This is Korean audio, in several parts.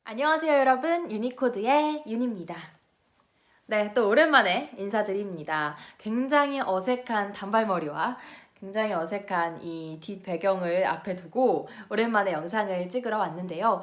안녕하세요 여러분, 유니코드의 윤입니다. 네, 또 오랜만에 인사드립니다. 굉장히 어색한 단발머리와 굉장히 어색한 이 뒷 배경을 앞에 두고 오랜만에 영상을 찍으러 왔는데요.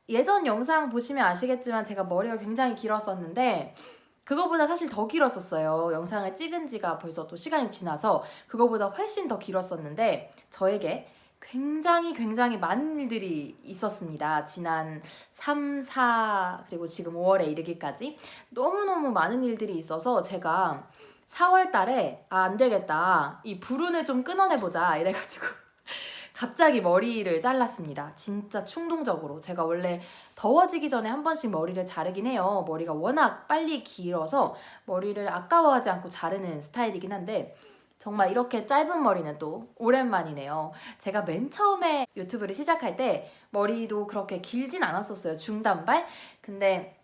예전 영상 보시면 아시겠지만 제가 머리가 굉장히 길었었는데 그거보다 사실 더 길었었어요. 영상을 찍은 지가 벌써 또 시간이 지나서 그거보다 훨씬 더 길었었는데 저에게 굉장히 많은 일들이 있었습니다. 지난 3, 4 그리고 지금 5월에 이르기까지 너무너무 많은 일들이 있어서 제가 4월 달에 안 되겠다. 이 불운을 좀 끊어내보자 이래가지고 갑자기 머리를 잘랐습니다. 진짜 충동적으로. 제가 원래 더워지기 전에 한 번씩 머리를 자르긴 해요. 머리가 워낙 빨리 길어서 머리를 아까워하지 않고 자르는 스타일이긴 한데 정말 이렇게 짧은 머리는 또 오랜만이네요. 제가 맨 처음에 유튜브를 시작할 때 머리도 그렇게 길진 않았었어요. 중단발? 근데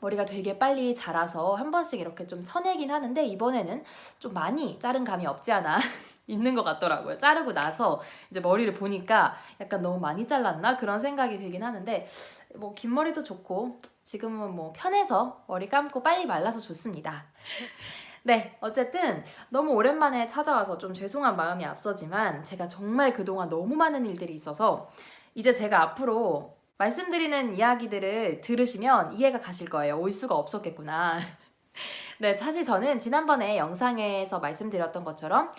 머리가 되게 빨리 자라서 한 번씩 이렇게 좀 쳐내긴 하는데 이번에는 좀 많이 자른 감이 없지 않아 있는 것 같더라고요. 자르고 나서 이제 머리를 보니까 약간 너무 많이 잘랐나? 그런 생각이 들긴 하는데 뭐 긴 머리도 좋고 지금은 뭐 편해서 머리 감고 빨리 말라서 좋습니다. 네, 어쨌든 너무 오랜만에 찾아와서 좀 죄송한 마음이 앞서지만 제가 정말 그동안 너무 많은 일들이 있어서 이제 제가 앞으로 말씀드리는 이야기들을 들으시면 이해가 가실 거예요. 올 수가 없었겠구나. 네, 사실 저는 지난번에 영상에서 말씀드렸던 것처럼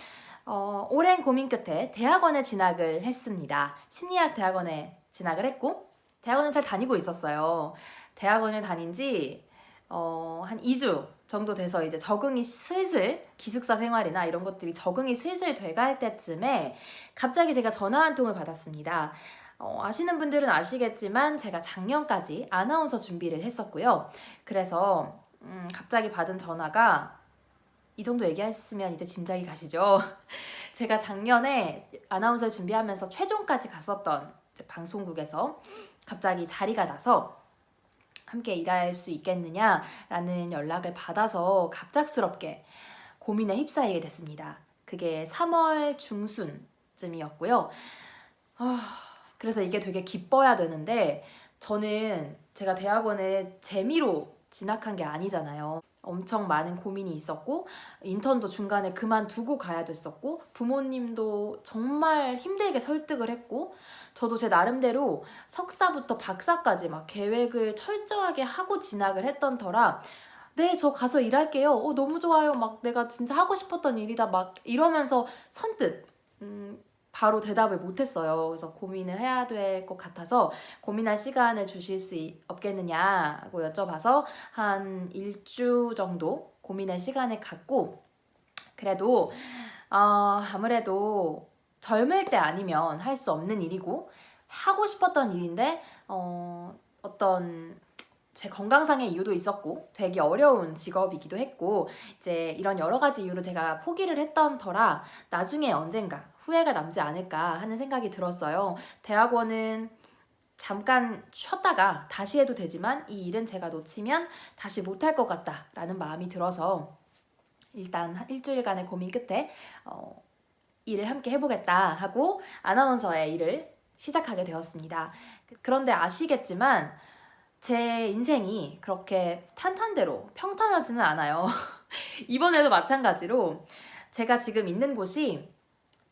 오랜 고민 끝에 대학원에 진학을 했습니다. 심리학 대학원에 진학을 했고 대학원을 잘 다니고 있었어요. 대학원을 다닌 지 한 2주 정도 돼서 이제 적응이 슬슬 기숙사 생활이나 이런 것들이 적응이 슬슬 돼갈 때쯤에 갑자기 제가 전화 한 통을 받았습니다. 아시는 분들은 아시겠지만 제가 작년까지 아나운서 준비를 했었고요. 그래서 갑자기 받은 전화가 이 정도 얘기했으면 이제 짐작이 가시죠. 제가 작년에 아나운서 준비하면서 최종까지 갔었던 방송국에서 갑자기 자리가 나서 함께 일할 수 있겠느냐라는 연락을 받아서 갑작스럽게 고민에 휩싸이게 됐습니다. 그게 3월 중순쯤이었고요. 그래서 이게 되게 기뻐야 되는데 저는 제가 대학원에 재미로 진학한 게 아니잖아요. 엄청 많은 고민이 있었고 인턴도 중간에 그만두고 가야 됐었고 부모님도 정말 힘들게 설득을 했고 저도 제 나름대로 석사부터 박사까지 막 계획을 철저하게 하고 진학을 했던 터라 네, 저 가서 일할게요. 너무 좋아요. 막 내가 진짜 하고 싶었던 일이다. 막 이러면서 선뜻 바로 대답을 못했어요. 그래서 고민을 해야 될 것 같아서 고민할 시간을 주실 수 없겠느냐고 여쭤봐서 한 일주 정도 고민할 시간을 갖고 그래도 아무래도 젊을 때 아니면 할 수 없는 일이고 하고 싶었던 일인데 어떤 제 건강상의 이유도 있었고 되게 어려운 직업이기도 했고 이제 이런 여러 가지 이유로 제가 포기를 했던 터라 나중에 언젠가 후회가 남지 않을까 하는 생각이 들었어요. 대학원은 잠깐 쉬었다가 다시 해도 되지만 이 일은 제가 놓치면 다시 못할 것 같다라는 마음이 들어서 일단 한 일주일간의 고민 끝에 일을 함께 해보겠다 하고 아나운서의 일을 시작하게 되었습니다. 그런데 아시겠지만 제 인생이 그렇게 탄탄대로 평탄하지는 않아요. 이번에도 마찬가지로 제가 지금 있는 곳이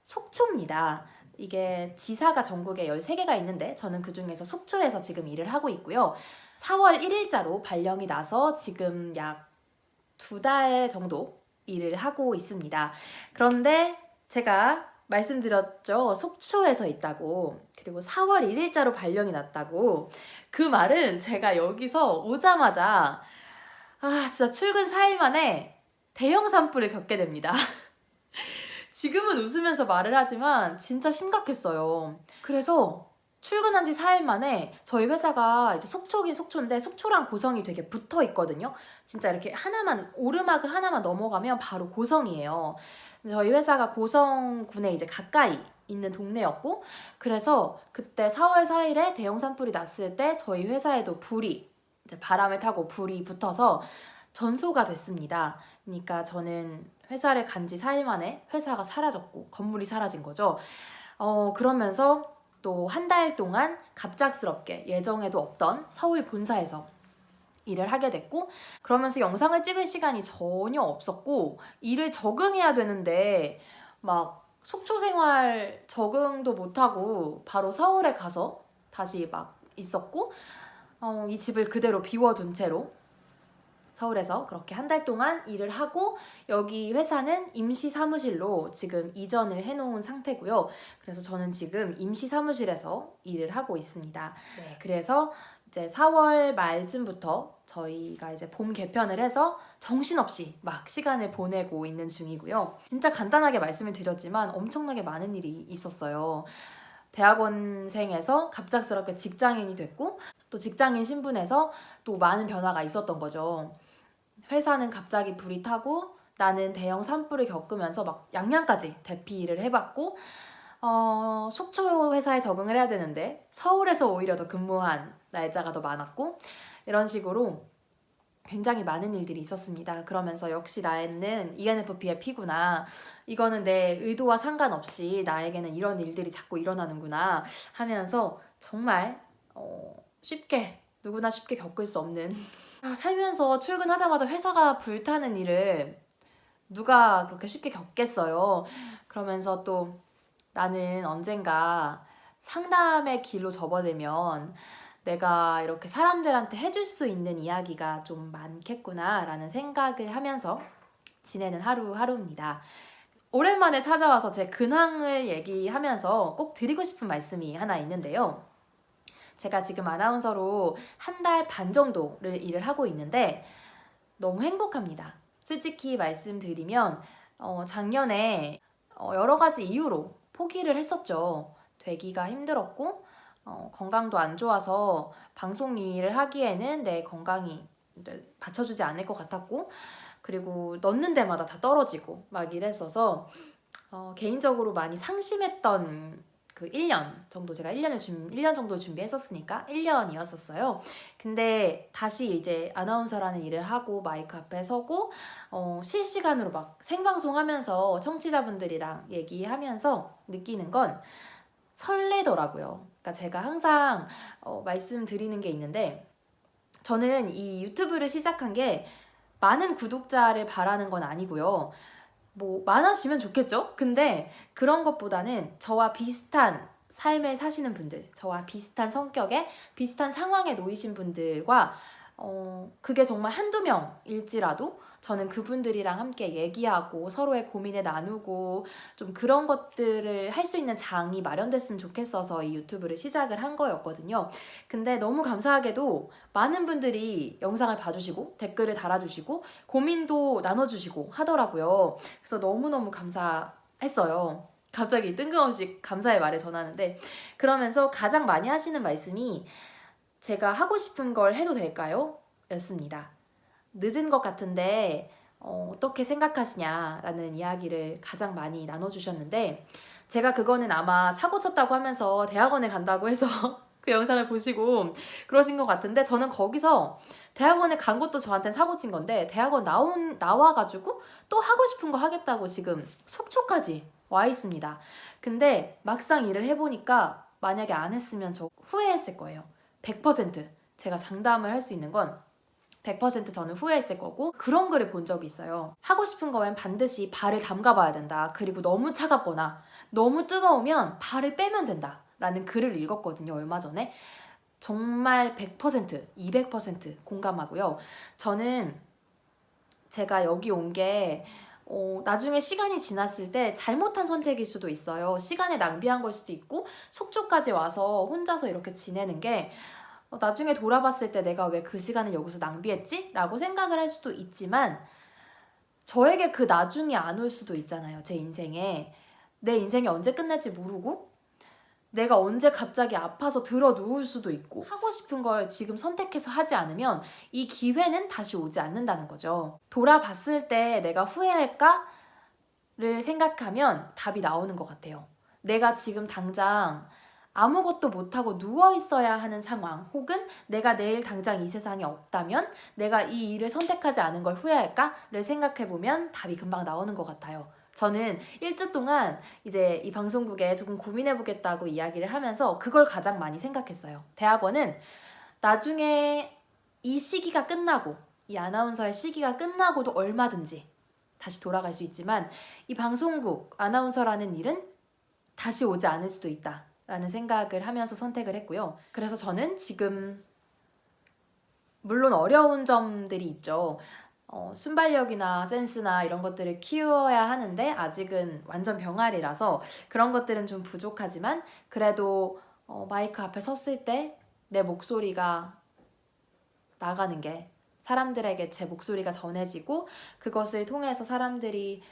속초입니다. 이게 지사가 전국에 13개가 있는데 저는 그 중에서 속초에서 지금 일을 하고 있고요. 4월 1일자로 발령이 나서 지금 약 2달 정도 일을 하고 있습니다. 그런데 제가 말씀드렸죠. 속초에서 있다고. 그리고 4월 1일자로 발령이 났다고. 그 말은 제가 여기서 오자마자 진짜 출근 4일 만에 대형 산불을 겪게 됩니다. 지금은 웃으면서 말을 하지만 진짜 심각했어요. 그래서 출근한 지 4일 만에 저희 회사가 이제 속초긴 속초인데 속초랑 고성이 되게 붙어 있거든요. 진짜 이렇게 하나만 오르막을 하나만 넘어가면 바로 고성이에요. 저희 회사가 고성군에 이제 가까이 있는 동네였고 그래서 그때 4월 4일에 대형 산불이 났을 때 저희 회사에도 불이 이제 바람을 타고 불이 붙어서 전소가 됐습니다. 그러니까 저는 회사를 간 지 4일 만에 회사가 사라졌고 건물이 사라진 거죠. 그러면서 또 한 달 동안 갑작스럽게 예정에도 없던 서울 본사에서 일을 하게 됐고, 그러면서 영상을 찍을 시간이 전혀 없었고 일을 적응해야 되는데 막 속초 생활 적응도 못하고 바로 서울에 가서 다시 막 있었고, 이 집을 그대로 비워둔 채로 서울에서 그렇게 한 달 동안 일을 하고, 여기 회사는 임시 사무실로 지금 이전을 해놓은 상태고요. 그래서 저는 지금 임시 사무실에서 일을 하고 있습니다. 네, 그래서 이제 4월 말쯤부터 저희가 이제 봄 개편을 해서 정신없이 막 시간을 보내고 있는 중이고요. 진짜 간단하게 말씀을 드렸지만 엄청나게 많은 일이 있었어요. 대학원생에서 갑작스럽게 직장인이 됐고, 또 직장인 신분에서 또 많은 변화가 있었던 거죠. 회사는 갑자기 불이 타고 나는 대형 산불을 겪으면서 막 양양까지 대피를 해봤고, 속초 회사에 적응을 해야 되는데 서울에서 오히려 더 근무한 날짜가 더 많았고, 이런 식으로 굉장히 많은 일들이 있었습니다. 그러면서 역시 나에는 ENFP의 P구나, 이거는 내 의도와 상관없이 나에게는 이런 일들이 자꾸 일어나는구나 하면서 정말 쉽게, 누구나 쉽게 겪을 수 없는 살면서 출근하자마자 회사가 불타는 일을 누가 그렇게 쉽게 겪겠어요. 그러면서 또 나는 언젠가 상담의 길로 접어들면 내가 이렇게 사람들한테 해줄 수 있는 이야기가 좀 많겠구나 라는 생각을 하면서 지내는 하루하루입니다. 오랜만에 찾아와서 제 근황을 얘기하면서 꼭 드리고 싶은 말씀이 하나 있는데요. 제가 지금 아나운서로 한 달 반 정도를 일을 하고 있는데 너무 행복합니다. 솔직히 말씀드리면 작년에 여러 가지 이유로 포기를 했었죠. 되기가 힘들었고 건강도 안 좋아서 방송 일을 하기에는 내 건강이 받쳐주지 않을 것 같았고, 그리고 넣는 데마다 다 떨어지고 막 이랬어서 개인적으로 많이 상심했던 그 1년 정도, 제가 1년 정도 준비했었으니까 1년이었었어요. 근데 다시 이제 아나운서라는 일을 하고 마이크 앞에 서고 실시간으로 막 생방송하면서 청취자분들이랑 얘기하면서 느끼는 건 설레더라고요. 그러니까 제가 항상 말씀드리는 게 있는데, 저는 이 유튜브를 시작한 게 많은 구독자를 바라는 건 아니고요. 뭐 많아지면 좋겠죠? 근데 그런 것보다는 저와 비슷한 삶을 사시는 분들, 저와 비슷한 성격에 비슷한 상황에 놓이신 분들과 그게 정말 한두 명일지라도 저는 그분들이랑 함께 얘기하고 서로의 고민을 나누고 좀 그런 것들을 할 수 있는 장이 마련됐으면 좋겠어서 이 유튜브를 시작을 한 거였거든요. 근데 너무 감사하게도 많은 분들이 영상을 봐주시고 댓글을 달아주시고 고민도 나눠주시고 하더라고요. 그래서 너무너무 감사했어요. 갑자기 뜬금없이 감사의 말을 전하는데, 그러면서 가장 많이 하시는 말씀이 제가 하고 싶은 걸 해도 될까요? 였습니다. 늦은 것 같은데 어떻게 생각하시냐라는 이야기를 가장 많이 나눠주셨는데, 제가 그거는 아마 사고 쳤다고 하면서 대학원에 간다고 해서 그 영상을 보시고 그러신 것 같은데, 저는 거기서 대학원에 간 것도 저한테는 사고 친 건데 대학원 나와가지고 또 하고 싶은 거 하겠다고 지금 속초까지 와 있습니다. 근데 막상 일을 해보니까 만약에 안 했으면 저 후회했을 거예요. 100% 제가 장담을 할 수 있는 건 100% 저는 후회했을 거고, 그런 글을 본 적이 있어요. 하고 싶은 거엔 반드시 발을 담가봐야 된다. 그리고 너무 차갑거나 너무 뜨거우면 발을 빼면 된다 라는 글을 읽었거든요, 얼마 전에. 정말 100%, 200% 공감하고요. 저는 제가 여기 온 게 나중에 시간이 지났을 때 잘못한 선택일 수도 있어요. 시간을 낭비한 걸 수도 있고, 속초까지 와서 혼자서 이렇게 지내는 게 나중에 돌아봤을 때 내가 왜 그 시간을 여기서 낭비했지? 라고 생각을 할 수도 있지만, 저에게 그 나중이 안 올 수도 있잖아요. 제 인생에. 내 인생이 언제 끝날지 모르고 내가 언제 갑자기 아파서 들어 누울 수도 있고, 하고 싶은 걸 지금 선택해서 하지 않으면 이 기회는 다시 오지 않는다는 거죠. 돌아봤을 때 내가 후회할까를 생각하면 답이 나오는 것 같아요. 내가 지금 당장 아무것도 못하고 누워있어야 하는 상황, 혹은 내가 내일 당장 이 세상에 없다면 내가 이 일을 선택하지 않은 걸 후회할까를 생각해보면 답이 금방 나오는 것 같아요. 저는 1주 동안 이제 이 방송국에 조금 고민해보겠다고 이야기를 하면서 그걸 가장 많이 생각했어요. 대학원은 나중에 이 시기가 끝나고, 이 아나운서의 시기가 끝나고도 얼마든지 다시 돌아갈 수 있지만 이 방송국 아나운서라는 일은 다시 오지 않을 수도 있다 라는 생각을 하면서 선택을 했고요. 그래서 저는 지금 물론 어려운 점들이 있죠. 순발력이나 센스나 이런 것들을 키워야 하는데 아직은 완전 병아리라서 그런 것들은 좀 부족하지만 그래도 마이크 앞에 섰을 때 내 목소리가 나가는 게 사람들에게 제 목소리가 전해지고 그것을 통해서 사람들이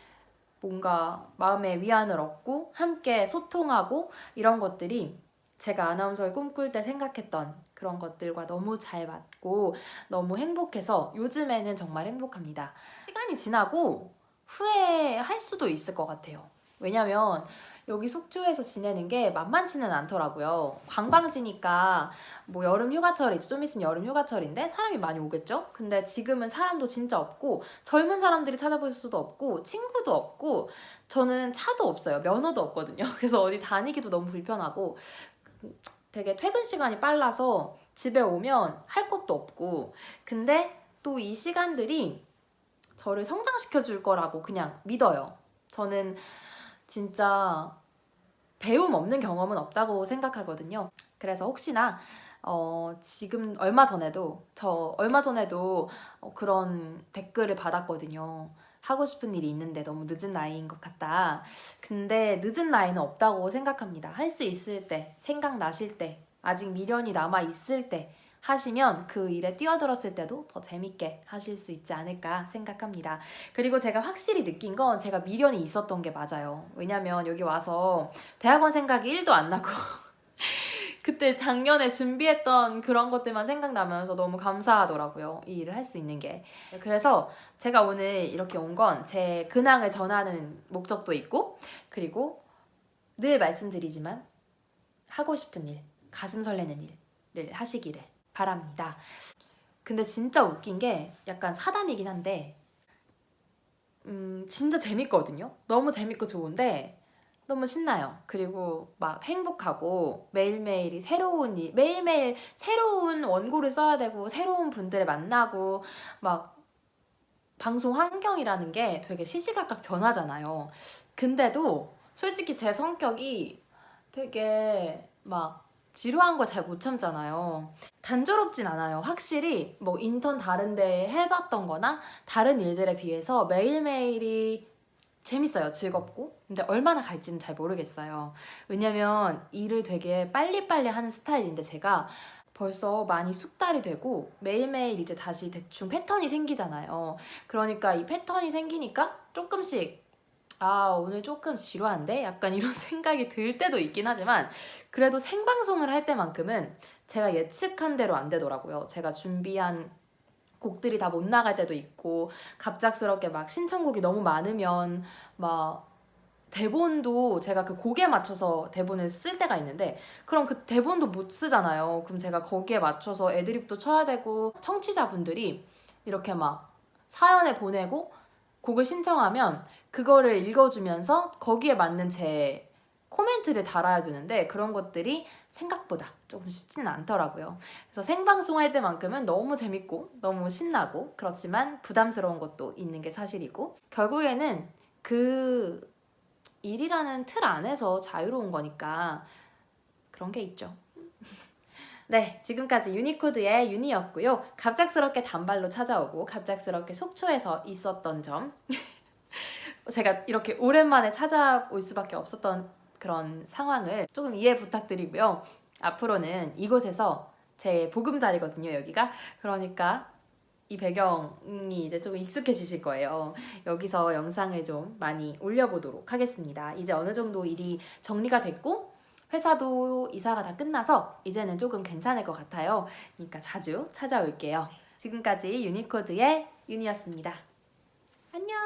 뭔가 마음의 위안을 얻고 함께 소통하고 이런 것들이 제가 아나운서를 꿈꿀 때 생각했던 그런 것들과 너무 잘 맞고 너무 행복해서 요즘에는 정말 행복합니다. 시간이 지나고 후회할 수도 있을 것 같아요. 왜냐면 여기 속초에서 지내는 게 만만치는 않더라고요. 관광지니까 뭐 여름 휴가철이지, 좀 있으면 여름 휴가철인데 사람이 많이 오겠죠? 근데 지금은 사람도 진짜 없고 젊은 사람들이 찾아볼 수도 없고 친구도 없고 저는 차도 없어요. 면허도 없거든요. 그래서 어디 다니기도 너무 불편하고 되게 퇴근 시간이 빨라서 집에 오면 할 것도 없고 근데 또 이 시간들이 저를 성장시켜 줄 거라고 그냥 믿어요. 저는 진짜 배움 없는 경험은 없다고 생각하거든요. 그래서 혹시나 지금 얼마 전에도 그런 댓글을 받았거든요. 하고 싶은 일이 있는데 너무 늦은 나이인 것 같다. 근데 늦은 나이는 없다고 생각합니다. 할 수 있을 때, 생각나실 때, 아직 미련이 남아 있을 때 하시면 그 일에 뛰어들었을 때도 더 재밌게 하실 수 있지 않을까 생각합니다. 그리고 제가 확실히 느낀 건 제가 미련이 있었던 게 맞아요. 왜냐면 여기 와서 대학원 생각이 1도 안 나고 그때 작년에 준비했던 그런 것들만 생각나면서 너무 감사하더라고요. 이 일을 할 수 있는 게. 그래서 제가 오늘 이렇게 온 건 제 근황을 전하는 목적도 있고 그리고 늘 말씀드리지만 하고 싶은 일, 가슴 설레는 일을 하시기를 바랍니다. 근데 진짜 웃긴 게 약간 사담이긴 한데 진짜 재밌거든요. 너무 재밌고 좋은데 너무 신나요. 그리고 막 행복하고 매일매일이 새로운 일, 매일매일 새로운 원고를 써야 되고 새로운 분들을 만나고 막 방송 환경이라는 게 되게 시시각각 변하잖아요. 근데도 솔직히 제 성격이 되게 막 지루한 거 잘 못 참잖아요. 단조롭진 않아요. 확실히 뭐 인턴 다른 데 해봤던 거나 다른 일들에 비해서 매일매일이 재밌어요. 즐겁고. 근데 얼마나 갈지는 잘 모르겠어요. 왜냐면 일을 되게 빨리빨리 하는 스타일인데 제가 벌써 많이 숙달이 되고 매일매일 이제 다시 대충 패턴이 생기잖아요. 그러니까 이 패턴이 생기니까 조금씩 오늘 조금 지루한데? 약간 이런 생각이 들 때도 있긴 하지만 그래도 생방송을 할 때만큼은 제가 예측한 대로 안 되더라고요. 제가 준비한 곡들이 다 못 나갈 때도 있고 갑작스럽게 막 신청곡이 너무 많으면 막 대본도 제가 그 곡에 맞춰서 대본을 쓸 때가 있는데 그럼 그 대본도 못 쓰잖아요. 그럼 제가 거기에 맞춰서 애드립도 쳐야 되고 청취자분들이 이렇게 막 사연을 보내고 곡을 신청하면 그거를 읽어주면서 거기에 맞는 제 코멘트를 달아야 되는데 그런 것들이 생각보다 조금 쉽지는 않더라고요. 그래서 생방송 할 때만큼은 너무 재밌고 너무 신나고 그렇지만 부담스러운 것도 있는 게 사실이고 결국에는 그 일이라는 틀 안에서 자유로운 거니까 그런 게 있죠. 네, 지금까지 유니코드의 윤희였고요. 갑작스럽게 단발로 찾아오고 갑작스럽게 속초에서 있었던 점 제가 이렇게 오랜만에 찾아올 수밖에 없었던 그런 상황을 조금 이해 부탁드리고요. 앞으로는 이곳에서 제 보금자리거든요, 여기가. 그러니까 이 배경이 이제 좀 익숙해지실 거예요. 여기서 영상을 좀 많이 올려보도록 하겠습니다. 이제 어느 정도 일이 정리가 됐고 회사도 이사가 다 끝나서 이제는 조금 괜찮을 것 같아요. 그러니까 자주 찾아올게요. 지금까지 유니코드의 윤이었습니다. 안녕!